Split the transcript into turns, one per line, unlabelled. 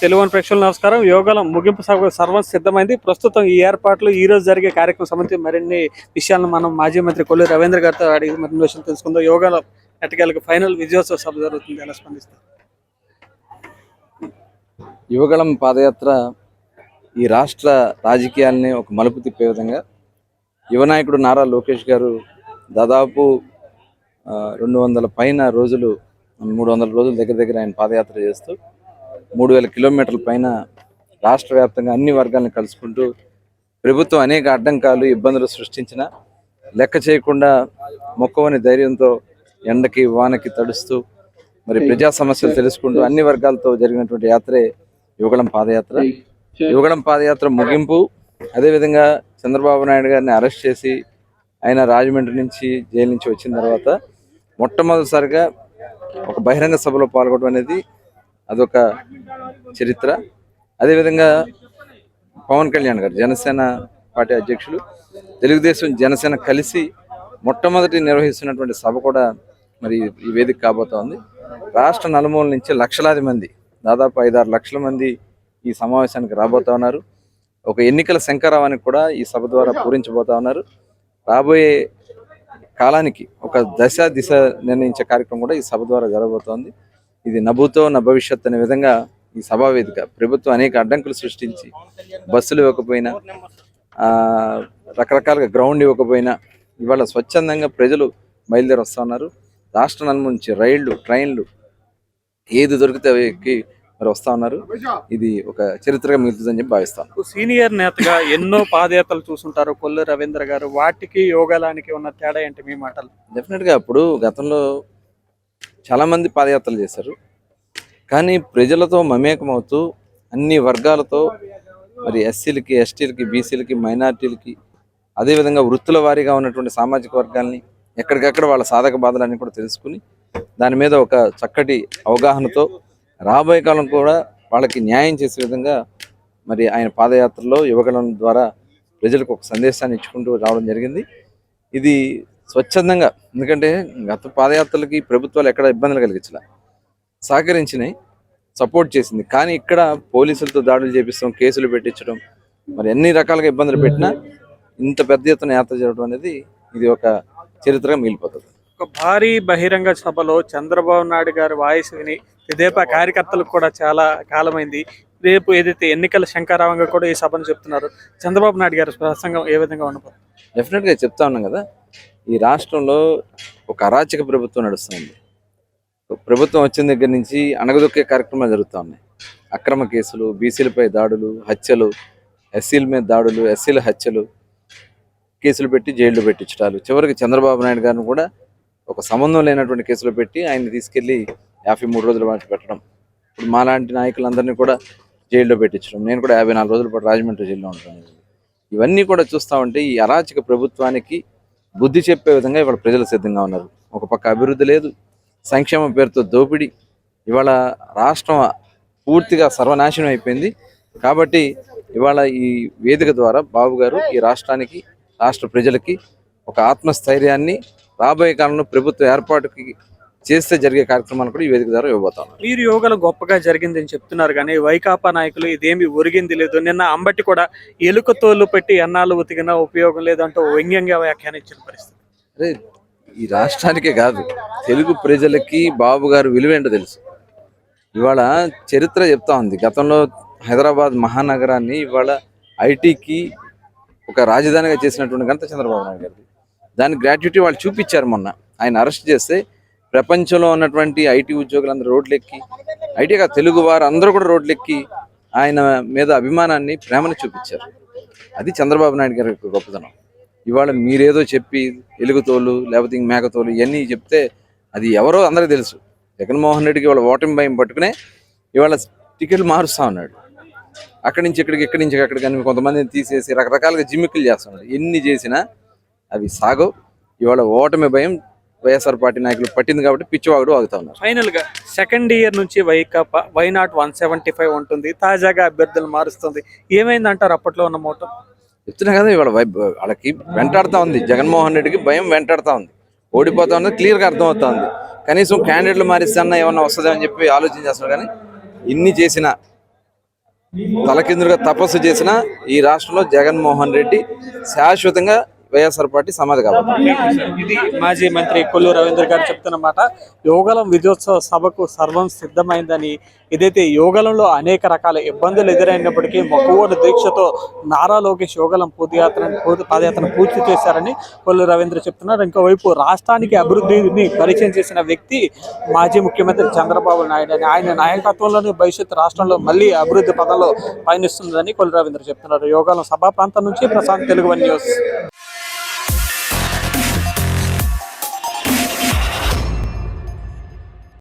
తెలుగు ప్రేక్షకులు నమస్కారం. యోగాలం ముగింపు సభ సర్వం సిద్ధమైంది. ప్రస్తుతం ఈ ఏర్పాట్లు ఈ రోజు జరిగే కార్యక్రమం సంబంధించి మరిన్ని విషయాలను మనం మాజీ మంత్రి కొల్లు రవీంద్ర గారితో అడిగి మరిన్ని విషయాలు తెలుసుకుందాం. యోగాలం ఎట్టకేలకు ఫైనల్ విజయోత్సవ సభ జరుగుతుంది, ఎలా స్పందిస్తారు?
యువగళం పాదయాత్ర ఈ రాష్ట్ర రాజకీయాల్ని ఒక మలుపు తిప్పే విధంగా యువనాయకుడు నారా లోకేష్ గారు దాదాపు 200 పైన రోజులు 300 రోజుల దగ్గర ఆయన పాదయాత్ర చేస్తూ 3000 కిలోమీటర్ల పైన రాష్ట్ర వ్యాప్తంగా అన్ని వర్గాలను కలుసుకుంటూ ప్రభుత్వం అనేక అడ్డంకాలు ఇబ్బందులు సృష్టించిన లెక్క చేయకుండా మొక్కవని ధైర్యంతో ఎండకి వానకి తడుస్తూ మరి ప్రజా సమస్యలు తెలుసుకుంటూ అన్ని వర్గాలతో జరిగినటువంటి యాత్రే యువగళం పాదయాత్ర. యువగళం పాదయాత్ర ముగింపు, అదేవిధంగా చంద్రబాబు నాయుడు గారిని అరెస్ట్ చేసి ఆయన రాజమండ్రి నుంచి జైలు నుంచి వచ్చిన తర్వాత మొట్టమొదటిసారిగా ఒక బహిరంగ సభలో పాల్గొనడం అనేది అదొక చరిత్ర. అదేవిధంగా పవన్ కళ్యాణ్ గారు జనసేన పార్టీ అధ్యక్షులు, తెలుగుదేశం జనసేన కలిసి మొట్టమొదటి నిర్వహిస్తున్నటువంటి సభ కూడా మరి ఈ వేదిక కాబోతోంది. రాష్ట్ర నలుమూల నుంచి లక్షలాది మంది, దాదాపు 5-6 లక్షల మంది ఈ సమావేశానికి రాబోతా ఉన్నారు. ఒక ఎన్నికల శంఖారావానికి కూడా ఈ సభ ద్వారా పూరించబోతా ఉన్నారు. రాబోయే కాలానికి ఒక దిశ నిర్ణయించే కార్యక్రమం కూడా ఈ సభ ద్వారా జరగబోతోంది. ఇది నభూతో నా భవిష్యత్ అనే విధంగా ఈ సభా వేదిక ప్రభుత్వం అనేక అడ్డంకులు సృష్టించి బస్సులు ఇవ్వకపోయినా, రకరకాలుగా గ్రౌండ్ ఇవ్వకపోయినా ఇవాళ స్వచ్ఛందంగా ప్రజలు బయలుదేరి వస్తూ ఉన్నారు. రాష్ట్ర నలుమూల నుంచి రైళ్లు, ట్రైన్లు ఏది దొరికితే అవి మరి వస్తూ ఉన్నారు. ఇది ఒక చరిత్రగా మిగులుతుందని చెప్పి భావిస్తాను.
సీనియర్ నేతగా ఎన్నో పాదయాత్రలు చూసుంటారు కొల్లు రవీంద్ర గారు, వాటికి యోగాలానికి ఉన్న తేడా ఏంటి మీ మాటలు?
డెఫినెట్గా అప్పుడు గతంలో చాలామంది పాదయాత్రలు చేశారు, కానీ ప్రజలతో మమేకమవుతూ అన్ని వర్గాలతో మరి ఎస్సీలకి, ఎస్టీలకి, బీసీలకి, మైనార్టీలకి, అదేవిధంగా వృత్తుల వారీగా ఉన్నటువంటి సామాజిక వర్గాల్ని ఎక్కడికక్కడ వాళ్ళ సాధక బాధలన్నీ కూడా తెలుసుకుని దాని మీద ఒక చక్కటి అవగాహనతో రాబోయే కాలం కూడా వాళ్ళకి న్యాయం చేసే విధంగా మరి ఆయన పాదయాత్రలో యువగళం ద్వారా ప్రజలకు ఒక సందేశాన్ని ఇచ్చుకుంటూ రావడం జరిగింది. ఇది స్వచ్ఛందంగా, ఎందుకంటే గత పాదయాత్రలకి ప్రభుత్వాలు ఎక్కడ ఇబ్బందులు కలిగించలే, సహకరించినాయి, సపోర్ట్ చేసింది. కానీ ఇక్కడ పోలీసులతో దాడులు చేపిస్తాం, కేసులు పెట్టించడం, మరి అన్ని రకాలుగా ఇబ్బందులు పెట్టినా ఇంత పెద్ద ఎత్తున యాత్ర జరగడం అనేది ఇది ఒక చరిత్రగా మిగిలిపోతుంది.
ఒక భారీ బహిరంగ సభలో చంద్రబాబు నాయుడు గారి వాయిస్ విని తెదేపా కార్యకర్తలకు కూడా చాలా కాలమైంది. రేపు ఏదైతే ఎన్నికల శంఖారావంగా కూడా ఈ సభను చెప్తున్నారు, చంద్రబాబు నాయుడు గారి ప్రసంగం ఏ విధంగా ఉండబోతుంది?
డెఫినెట్గా చెప్తా ఉన్నాం కదా, ఈ రాష్ట్రంలో ఒక అరాచక ప్రభుత్వం నడుస్తుంది. ప్రభుత్వం వచ్చిన దగ్గర నుంచి అణగదొక్కే కార్యక్రమాలు జరుగుతూ ఉన్నాయి. అక్రమ కేసులు, బీసీలపై దాడులు, హత్యలు, ఎస్సీల మీద దాడులు, ఎస్సీల హత్యలు, కేసులు పెట్టి జైళ్లు పెట్టించడాలు, చివరికి చంద్రబాబు నాయుడు గారిని కూడా ఒక సంబంధం లేనటువంటి కేసులు పెట్టి ఆయన్ని తీసుకెళ్లి 53 రోజుల పాటు పెట్టడం, ఇప్పుడు మాలాంటి నాయకులందరినీ కూడా జైల్లో పెట్టించడం, నేను కూడా 54 రోజుల పాటు రాజమండ్రి జైల్లో ఉంటాను. ఇవన్నీ కూడా చూస్తూ ఉంటే ఈ అరాచక ప్రభుత్వానికి బుద్ధి చెప్పే విధంగా ఇవాళ ప్రజలు సిద్ధంగా ఉన్నారు. ఒక పక్క అభివృద్ధి లేదు, సంక్షేమ పేరుతో దోపిడీ, ఇవాళ రాష్ట్రం పూర్తిగా సర్వనాశనం అయిపోయింది. కాబట్టి ఇవాళ ఈ వేదిక ద్వారా బాబు గారు ఈ రాష్ట్రానికి, రాష్ట్ర ప్రజలకి ఒక ఆత్మస్థైర్యాన్ని రాబోయే కాలంలో ప్రభుత్వ ఏర్పాటుకి చేస్తే జరిగే కార్యక్రమాలు కూడా ఈ వేదిక ద్వారా ఇవ్వబోతాం.
మీరు యోగాలు గొప్పగా జరిగిందని చెప్తున్నారు, కానీ వైకాపా నాయకులు ఇదేమి ఒరిగింది లేదు, నిన్న అంబటి కూడా ఎలుక తోలు పెట్టి ఎన్నాళ్ళు ఉతికినా ఉపయోగం లేదంటూ వ్యంగ్యంగా వ్యాఖ్యానించిన పరిస్థితి.
అదే ఈ రాష్ట్రానికే కాదు, తెలుగు ప్రజలకి బాబు గారు విలువేంటో తెలుసు. ఇవాళ చరిత్ర చెప్తా ఉంది. గతంలో హైదరాబాద్ మహానగరాన్ని ఇవాళ ఐటీకి ఒక రాజధానిగా చేసినటువంటి ఘనత చంద్రబాబు నాయుడు గారిది. దాని గ్రాట్యుటీ వాళ్ళు చూపించారు. మొన్న ఆయన అరెస్ట్ చేస్తే ప్రపంచంలో ఉన్నటువంటి ఐటీ ఉద్యోగులందరూ రోడ్లెక్కి, ఐటీగా తెలుగు వారు అందరూ కూడా రోడ్లెక్కి ఆయన మీద అభిమానాన్ని, ప్రేమను చూపించారు. అది చంద్రబాబు నాయుడు గారి యొక్క గొప్పతనం. ఇవాళ మీరేదో చెప్పి ఎలుగుతోలు లేకపోతే మేకతోలు ఇవన్నీ చెప్తే అది ఎవరో అందరికీ తెలుసు. జగన్మోహన్ రెడ్డికి ఇవాళ ఓటమి భయం పట్టుకునే ఇవాళ టికెట్లు మారుస్తూ ఉన్నాడు. అక్కడి నుంచి ఇక్కడికి, ఇక్కడి నుంచి అక్కడికి, కానీ కొంతమందిని తీసేసి రకరకాలుగా జిమ్మిక్కులు చేస్తున్నాడు. ఎన్ని చేసినా అవి సాగవు. ఇవాళ ఓటమి భయం వైఎస్ఆర్ పార్టీ నాయకులు పట్టింది కాబట్టి పిచ్చివాగుడు ఆగుతా ఉన్నారు.
ఫైనల్ గా సెకండ్ ఇయర్ నుంచి వైకాపా వైనాట్ 175 ఉంటుంది, తాజాగా అభ్యర్థులు మారుస్తుంది. ఏమైందంటారు అప్పట్లో ఉన్న మోటం?
చెప్తున్నా కదా, ఇవాళ వాళ్ళకి వెంటాడుతూ ఉంది. జగన్మోహన్ రెడ్డికి భయం వెంటాడుతూ ఉంది, ఓడిపోతా ఉన్నది క్లియర్గా అర్థమవుతా ఉంది. కనీసం క్యాండిడేట్లు మారిస్తే అన్న ఏమన్నా వస్తుందని చెప్పి ఆలోచన చేస్తున్నారు. కానీ ఇన్ని చేసినా తలకిందులుగా తపస్సు చేసిన ఈ రాష్ట్రంలో జగన్మోహన్ రెడ్డి శాశ్వతంగా వైఎస్ఆర్ పార్టీ సమాధి కాబట్టి.
ఇది మాజీ మంత్రి కొల్లు రవీంద్ర గారు చెప్తున్నమాట. యోగలం విజయోత్సవ సభకు సర్వం సిద్ధమైందని, ఇదైతే యోగలంలో అనేక రకాల ఇబ్బందులు ఎదురైనప్పటికీ మొక్కువోడు దీక్షతో నారా లోకేష్ యోగలం పాదయాత్రను పూర్తి చేశారని కొల్లు రవీంద్ర చెప్తున్నారు. ఇంకోవైపు రాష్ట్రానికి అభివృద్ధిని పరిచయం చేసిన వ్యక్తి మాజీ ముఖ్యమంత్రి చంద్రబాబు నాయుడు అని, ఆయన నాయకత్వంలోని భవిష్యత్తు రాష్ట్రంలో మళ్ళీ అభివృద్ధి పదంలో పయనిస్తుందని కొల్లు రవీంద్ర చెప్తున్నారు. యోగలం సభా ప్రాంతం నుంచి ప్రశాంత్, తెలుగు వన్ న్యూస్.